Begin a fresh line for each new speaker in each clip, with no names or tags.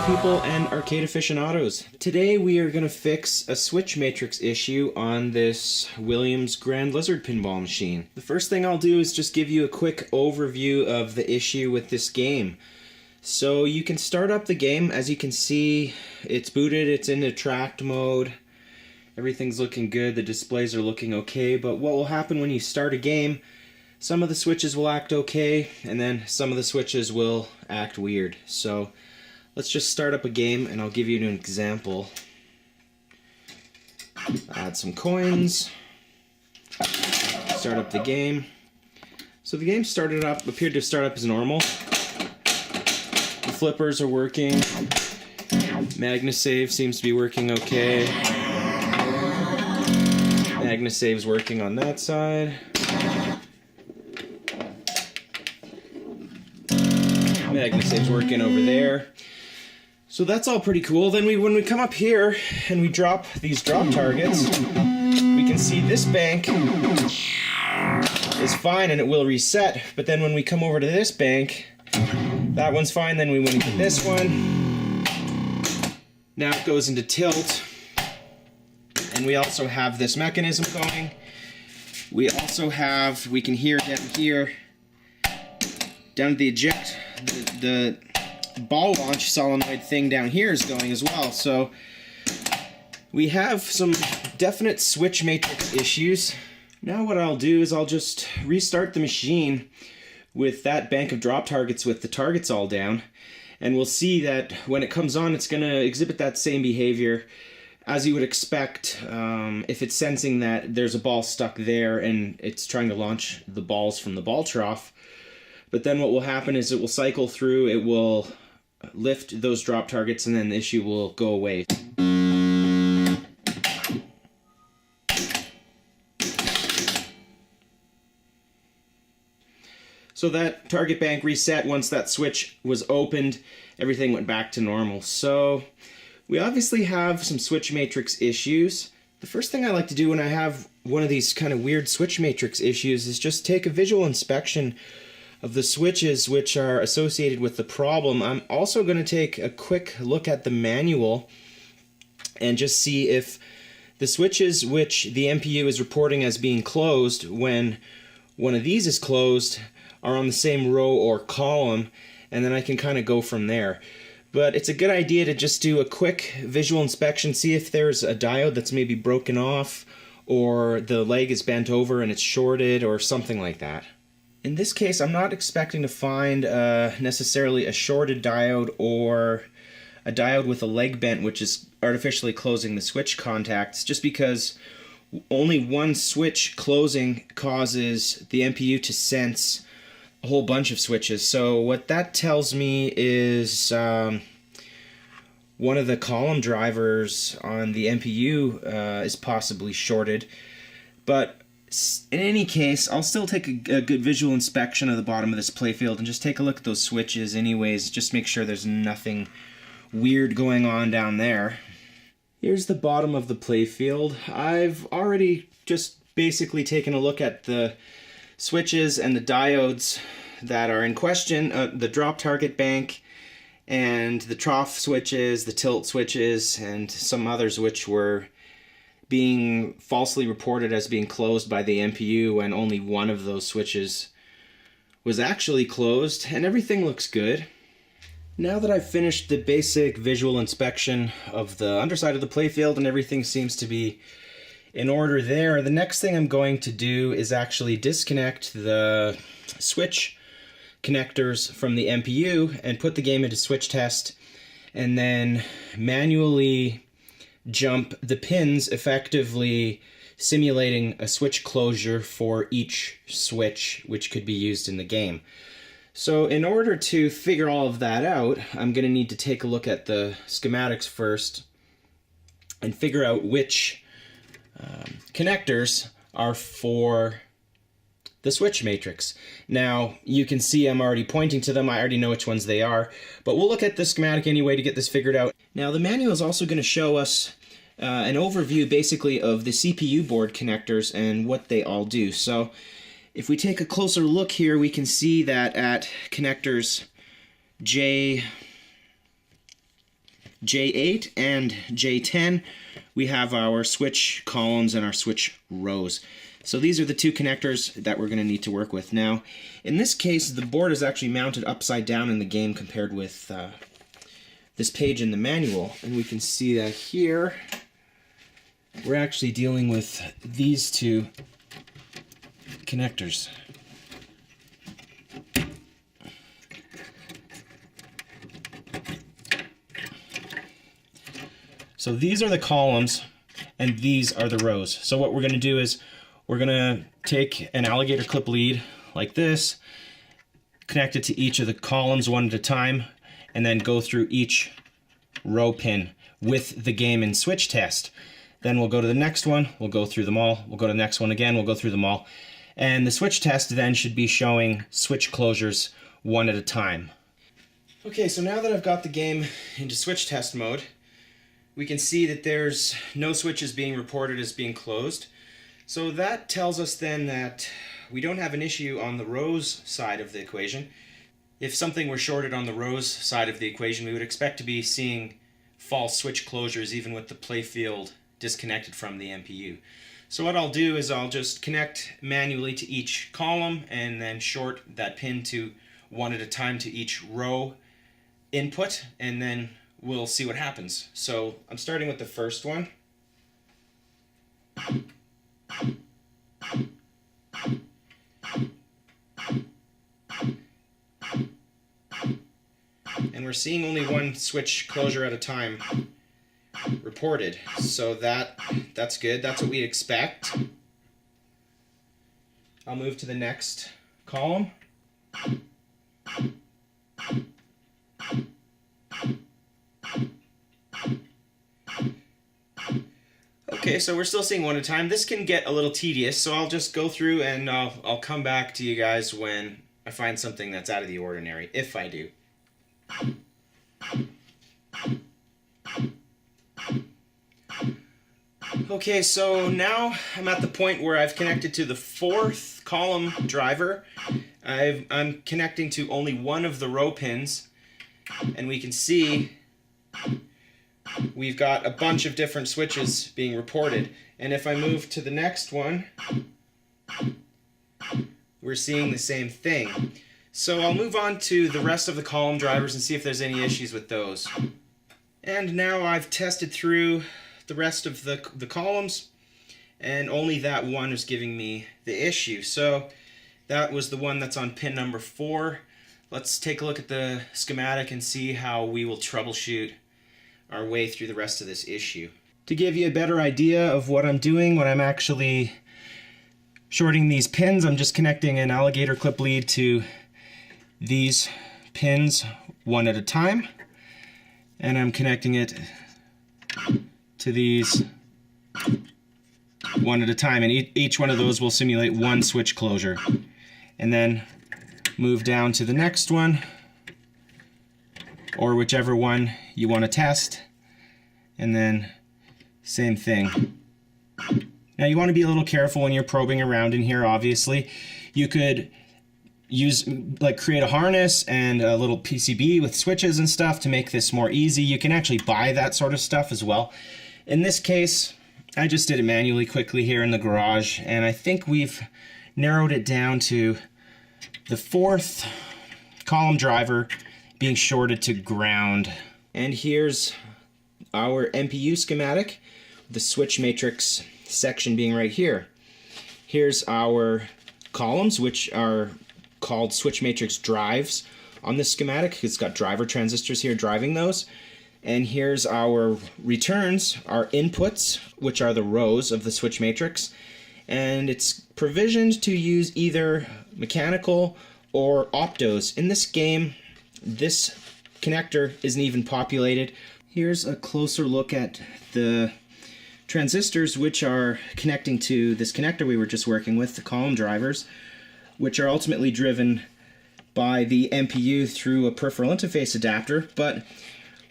people and arcade aficionados. Today we are going to fix a switch matrix issue on this Williams Grand Lizard pinball machine. The first thing I'll do is just give you a quick overview of the issue with this game. So you can start up the game. As you can see, it's booted, it's in attract mode. Everything's looking good, the displays are looking okay, but what will happen when you start a game, some of the switches will act okay, and then some of the switches will act weird. So let's just start up a game and I'll give you an example. Add some coins, start up the game. So the game appeared to start up as normal. The flippers are working. MagnaSave seems to be working okay. MagnaSave's working on that side. MagnaSave's working over there. So that's all pretty cool. Then when we come up here and we drop these drop targets, we can see this bank is fine and it will reset. But then when we come over to this bank, that one's fine. Then when we get this one, now it goes into tilt. And we also have this mechanism going. We also have, we can hear down here, down at the eject, the ball launch solenoid thing down here is going as well. So we have some definite switch matrix issues. Now what I'll do is I'll just restart the machine with that bank of drop targets with the targets all down, and we'll see that when it comes on it's going to exhibit that same behavior as you would expect if it's sensing that there's a ball stuck there and it's trying to launch the balls from the ball trough. But then what will happen is it will cycle through, it will lift those drop targets, and then the issue will go away. So that target bank reset once that switch was opened, everything went back to normal. So we obviously have some switch matrix issues. The first thing I like to do when I have one of these kind of weird switch matrix issues is just take a visual inspection of the switches which are associated with the problem. I'm also going to take a quick look at the manual and just see if the switches which the MPU is reporting as being closed when one of these is closed are on the same row or column, and then I can kind of go from there. But it's a good idea to just do a quick visual inspection, see if there's a diode that's maybe broken off, or the leg is bent over and it's shorted, or something like that. In this case, I'm not expecting to find necessarily a shorted diode or a diode with a leg bent which is artificially closing the switch contacts, just because only one switch closing causes the MPU to sense a whole bunch of switches. So what that tells me is one of the column drivers on the MPU is possibly shorted. But in any case, I'll still take a good visual inspection of the bottom of this playfield and just take a look at those switches anyways, just make sure there's nothing weird going on down there. Here's the bottom of the playfield. I've already just basically taken a look at the switches and the diodes that are in question, the drop target bank and the trough switches, the tilt switches, and some others which were being falsely reported as being closed by the MPU when only one of those switches was actually closed, and everything looks good. Now that I've finished the basic visual inspection of the underside of the playfield and everything seems to be in order there, the next thing I'm going to do is actually disconnect the switch connectors from the MPU and put the game into switch test, and then manually jump the pins, effectively simulating a switch closure for each switch which could be used in the game. So in order to figure all of that out, I'm going to need to take a look at the schematics first and figure out which connectors are for the switch matrix. Now you can see I'm already pointing to them, I already know which ones they are, but we'll look at the schematic anyway to get this figured out. Now the manual is also going to show us an overview basically of the CPU board connectors and what they all do. So if we take a closer look here, we can see that at connectors J J8 and J10, we have our switch columns and our switch rows. So these are the two connectors that we're going to need to work with. Now, in this case, the board is actually mounted upside down in the game compared with this page in the manual. And we can see that here, we're actually dealing with these two connectors. So these are the columns and these are the rows. So what we're going to do is we're going to take an alligator clip lead like this, connect it to each of the columns one at a time, and then go through each row pin with the game and switch test. Then we'll go to the next one, we'll go through them all, we'll go to the next one again, we'll go through them all. And the switch test then should be showing switch closures one at a time. Okay, so now that I've got the game into switch test mode, we can see that there's no switches being reported as being closed. So that tells us then that we don't have an issue on the rows side of the equation. If something were shorted on the rows side of the equation, we would expect to be seeing false switch closures even with the playfield disconnected from the MPU. So what I'll do is I'll just connect manually to each column and then short that pin to one at a time to each row input, and then we'll see what happens. So I'm starting with the first one. And we're seeing only one switch closure at a time reported. So that's good. That's what we'd expect. I'll move to the next column. Okay, so we're still seeing one at a time. This can get a little tedious, so I'll just go through and I'll come back to you guys when I find something that's out of the ordinary, if I do. Okay, so now I'm at the point where I've connected to the fourth column driver. I'm connecting to only one of the row pins, and we can see we've got a bunch of different switches being reported. And if I move to the next one, we're seeing the same thing. So I'll move on to the rest of the column drivers and see if there's any issues with those. And now I've tested through the rest of the columns, and only that one is giving me the issue. So that was the one that's on pin number 4. Let's take a look at the schematic and see how we will troubleshoot our way through the rest of this issue. To give you a better idea of what I'm doing when I'm actually shorting these pins, I'm just connecting an alligator clip lead to these pins one at a time, and I'm connecting it to these one at a time, and each one of those will simulate one switch closure. And then move down to the next one, or whichever one you want to test, and then same thing. Now you want to be a little careful when you're probing around in here. Obviously you could use, like, create a harness and a little PCB with switches and stuff to make this more easy. You can actually buy that sort of stuff as well. In this case, I just did it manually quickly here in the garage, and I think we've narrowed it down to the fourth column driver being shorted to ground. And here's our MPU schematic, the switch matrix section being right here. Here's our columns, which are called switch matrix drives on this schematic. It's got driver transistors here driving those. And here's our returns, our inputs, which are the rows of the switch matrix. And it's provisioned to use either mechanical or optos. In this game, this connector isn't even populated. Here's a closer look at the transistors which are connecting to this connector we were just working with, the column drivers, which are ultimately driven by the MPU through a peripheral interface adapter. But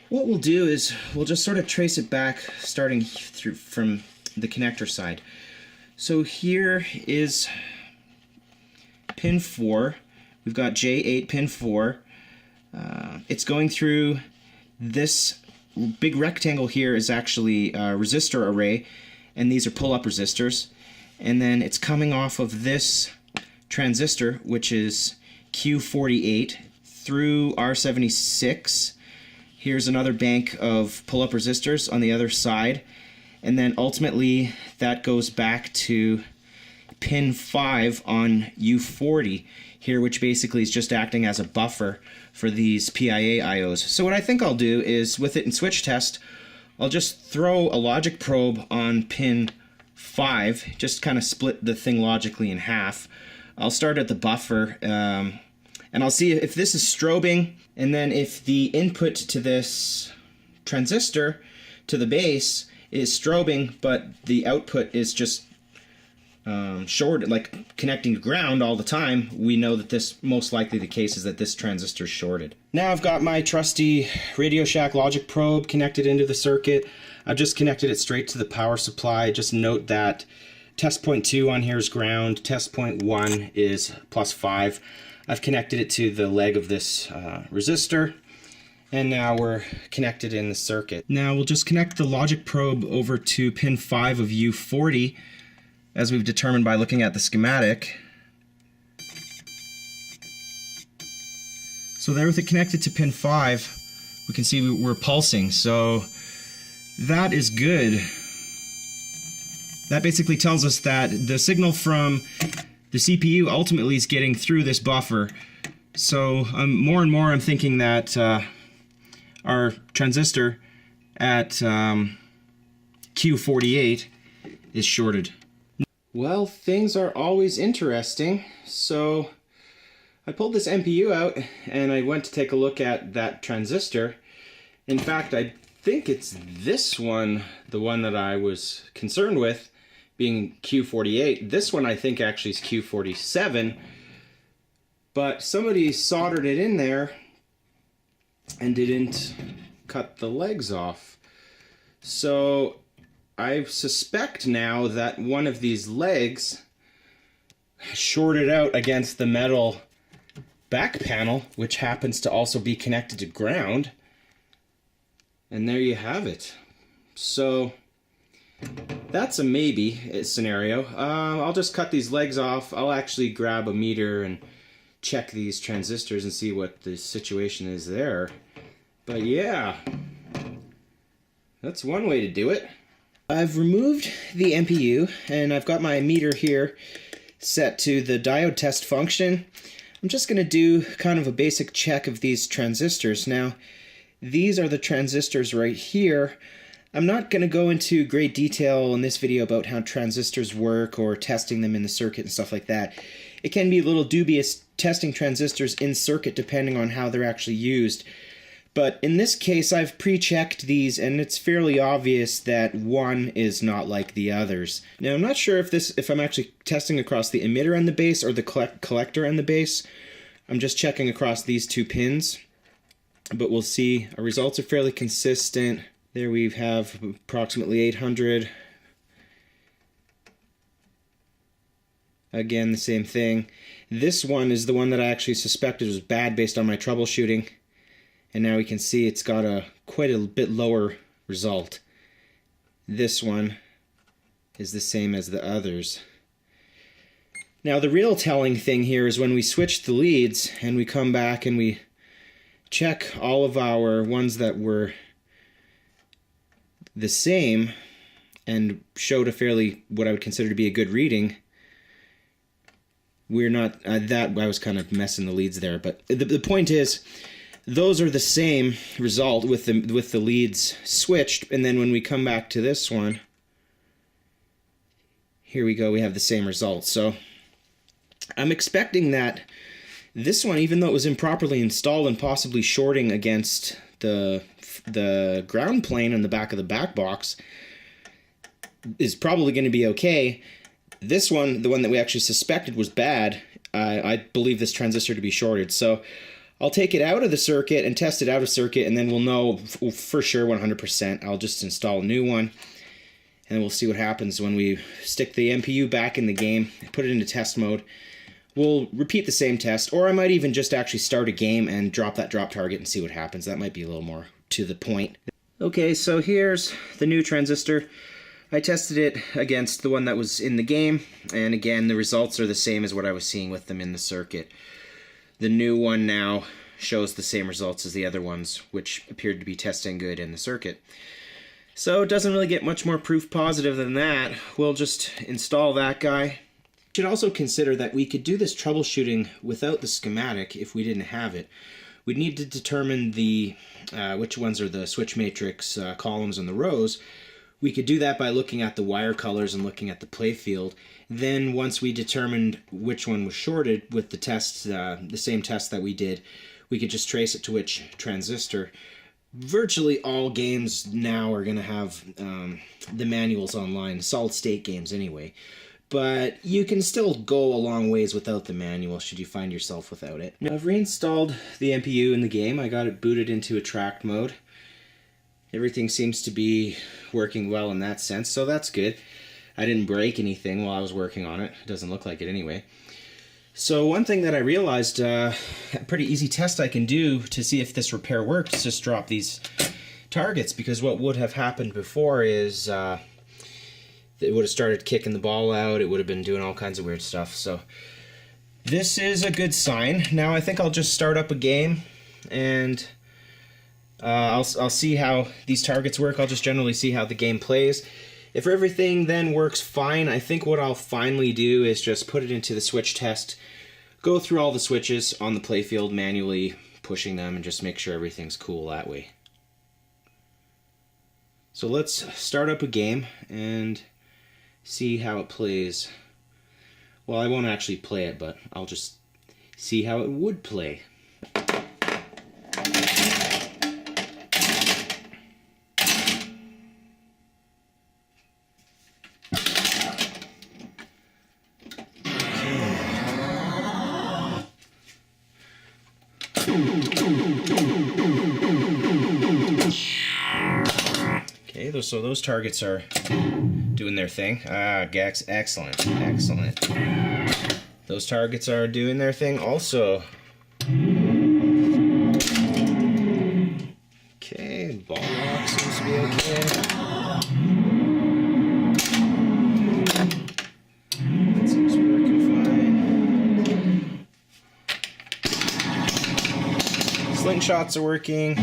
what we'll do is we'll just sort of trace it back, starting through from the connector side. So here is pin 4. We've got J8 pin 4. It's going through this big rectangle here is actually a resistor array, and these are pull-up resistors. And then it's coming off of this transistor, which is Q48, through R76. Here's another bank of pull-up resistors on the other side. And then ultimately that goes back to pin 5 on U40 here, which basically is just acting as a buffer for these PIA IOs. So what I think I'll do is, with it in switch test, I'll just throw a logic probe on pin 5, just kind of split the thing logically in half. I'll start at the buffer, and I'll see if this is strobing, and then if the input to this transistor, to the base, is strobing, but the output is just short, like connecting to ground all the time, we know that this, most likely the case is that this transistor is shorted. Now I've got my trusty Radio Shack logic probe connected into the circuit. I've just connected it straight to the power supply. Just note that test point 2 on here is ground, test point 1 is +5. I've connected it to the leg of this resistor, and now we're connected in the circuit. Now we'll just connect the logic probe over to pin 5 of U40, as we've determined by looking at the schematic. So there, with it connected to pin 5, we can see we're pulsing, so that is good. That basically tells us that the signal from the CPU ultimately is getting through this buffer. So more and more I'm thinking that our transistor at Q48 is shorted. Well, things are always interesting. So I pulled this MPU out and I went to take a look at that transistor. In fact, I think it's this one, the one that I was concerned with, being Q48. This one I think actually is Q47, but somebody soldered it in there and didn't cut the legs off. So I suspect now that one of these legs shorted out against the metal back panel, which happens to also be connected to ground. And there you have it. So that's a maybe scenario. I'll just cut these legs off. I'll actually grab a meter and check these transistors and see what the situation is there. But yeah, that's one way to do it. I've removed the MPU and I've got my meter here set to the diode test function. I'm just going to do kind of a basic check of these transistors. Now, these are the transistors right here. I'm not going to go into great detail in this video about how transistors work or testing them in the circuit and stuff like that. It can be a little dubious testing transistors in circuit depending on how they're actually used. But in this case, I've pre-checked these, and it's fairly obvious that one is not like the others. Now, I'm not sure if I'm actually testing across the emitter and the base or the collector and the base. I'm just checking across these two pins, but we'll see. Our results are fairly consistent. There we have approximately 800. Again, the same thing. This one is the one that I actually suspected was bad based on my troubleshooting. And now we can see it's got quite a bit lower result. This one is the same as the others. Now the real telling thing here is when we switch the leads and we come back and we check all of our ones that were the same and showed a fairly, what I would consider to be a good reading. We're not, I was kind of messing the leads there, but the point is, those are the same result with the leads switched, and then when we come back to this one, here we go, we have the same result. So I'm expecting that this one, even though it was improperly installed and possibly shorting against the ground plane on the back of the back box, is probably going to be okay. This one, the one that we actually suspected was bad, I believe this transistor to be shorted. So I'll take it out of the circuit and test it out of circuit, and then we'll know for sure 100%. I'll just install a new one, and we'll see what happens when we stick the MPU back in the game, put it into test mode. We'll repeat the same test, or I might even just actually start a game and drop that drop target and see what happens. That might be a little more to the point. Okay, so here's the new transistor. I tested it against the one that was in the game, and again, the results are the same as what I was seeing with them in the circuit. The new one now shows the same results as the other ones, which appeared to be testing good in the circuit. So it doesn't really get much more proof positive than that. We'll just install that guy. You should also consider that we could do this troubleshooting without the schematic if we didn't have it. We'd need to determine the which ones are the switch matrix columns and the rows. We could do that by looking at the wire colors and looking at the playfield. Then once we determined which one was shorted with the test, the same test that we did, we could just trace it to which transistor. Virtually all games now are going to have the manuals online, solid state games anyway. But you can still go a long ways without the manual should you find yourself without it. Now, I've reinstalled the NPU in the game. I got it booted into attract mode. Everything seems to be working well in that sense, so that's good. I didn't break anything while I was working on it. It doesn't look like it anyway. So one thing that I realized, a pretty easy test I can do to see if this repair works is just drop these targets, because what would have happened before is it would have started kicking the ball out, it would have been doing all kinds of weird stuff. So this is a good sign. Now I think I'll just start up a game and I'll see how these targets work. I'll just generally see how the game plays. If everything then works fine, I think what I'll finally do is just put it into the switch test, go through all the switches on the playfield manually, pushing them, and just make sure everything's cool that way. So let's start up a game and see how it plays. Well, I won't actually play it, but I'll just see how it would play. Okay, so those targets are doing their thing. Excellent, excellent. Those targets are doing their thing also. Okay, ball lock seems to be okay. That seems to be working fine. Slingshots are working.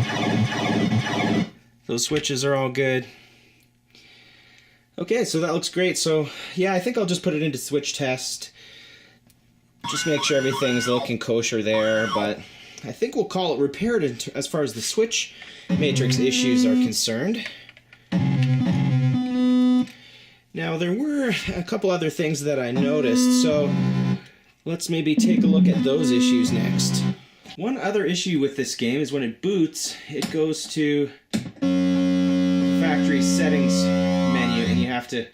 Those switches are all good. Okay, so that looks great. So yeah, I think I'll just put it into switch test. Just make sure everything's looking kosher there, but I think we'll call it repaired as far as the switch matrix issues are concerned. Now, there were a couple other things that I noticed, so let's maybe take a look at those issues next. One other issue with this game is when it boots, it goes to factory settings menu, and you have to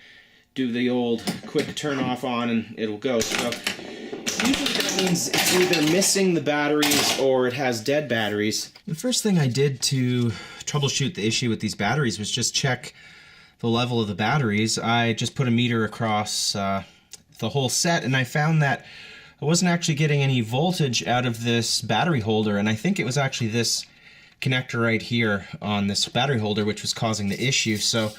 do the old quick turn off on and it'll go. So usually that means it's either missing the batteries or it has dead batteries. The first thing I did to troubleshoot the issue with these batteries was just check the level of the batteries. I just put a meter across the whole set, and I found that I wasn't actually getting any voltage out of this battery holder, and I think it was actually this connector right here on this battery holder which was causing the issue. So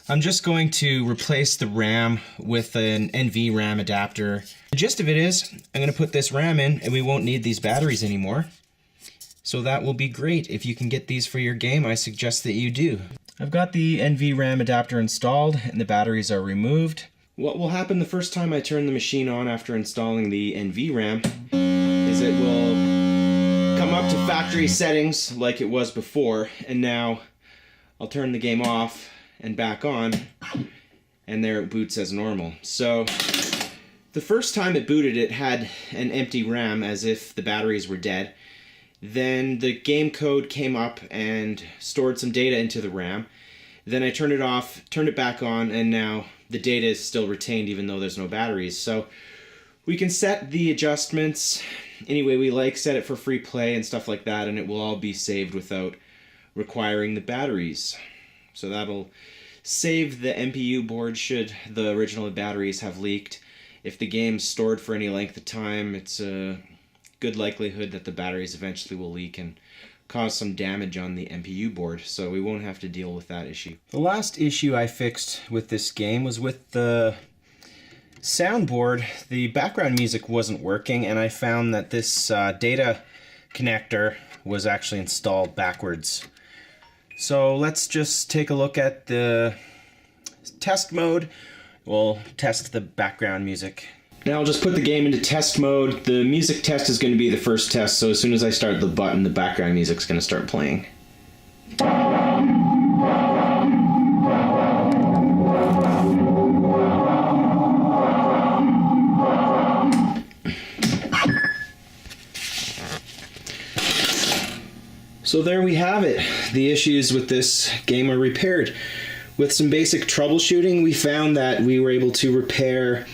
I'm just going to replace the RAM with an NVRAM adapter. The gist of it is I'm going to put this RAM in and we won't need these batteries anymore. So that will be great. If you can get these for your game, I suggest that you do. I've got the NVRAM adapter installed and the batteries are removed. What will happen the first time I turn the machine on after installing the NVRAM is it will come up to factory settings like it was before, and now I'll turn the game off and back on, and there it boots as normal. So the first time it booted, it had an empty RAM as if the batteries were dead. Then the game code came up and stored some data into the RAM. Then I turned it off, turned it back on, and now the data is still retained even though there's no batteries. So we can set the adjustments any way we like, set it for free play and stuff like that, and it will all be saved without requiring the batteries. So that'll save the NPU board should the original batteries have leaked. If the game's stored for any length of time, it's a good likelihood that the batteries eventually will leak and cause some damage on the MPU board, so we won't have to deal with that issue. The last issue I fixed with this game was with the soundboard. The background music wasn't working, and I found that this data connector was actually installed backwards. So let's just take a look at the test mode. We'll test the background music. Now I'll just put the game into test mode. The music test is going to be the first test, so as soon as I start the button, the background music's going to start playing. So there we have it. The issues with this game are repaired. With some basic troubleshooting, we found that we were able to repair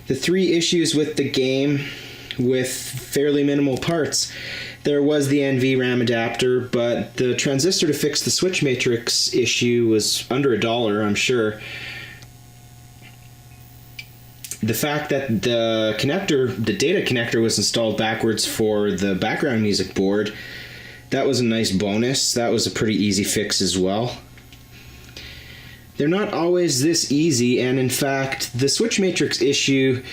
the 3 issues with the game with fairly minimal parts. There was the NVRAM adapter, but the transistor to fix the switch matrix issue was under $1, I'm sure. The fact that the data connector was installed backwards for the background music board, that was a nice bonus. That was a pretty easy fix as well. They're not always this easy, and in fact, the switch matrix issue,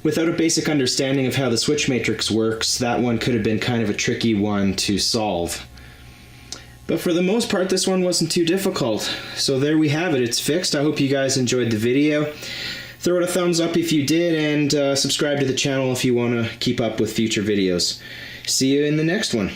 without a basic understanding of how the switch matrix works, that one could have been kind of a tricky one to solve. But for the most part, this one wasn't too difficult. So there we have it, it's fixed. I hope you guys enjoyed the video. Throw it a thumbs up if you did, and subscribe to the channel if you want to keep up with future videos. See you in the next one.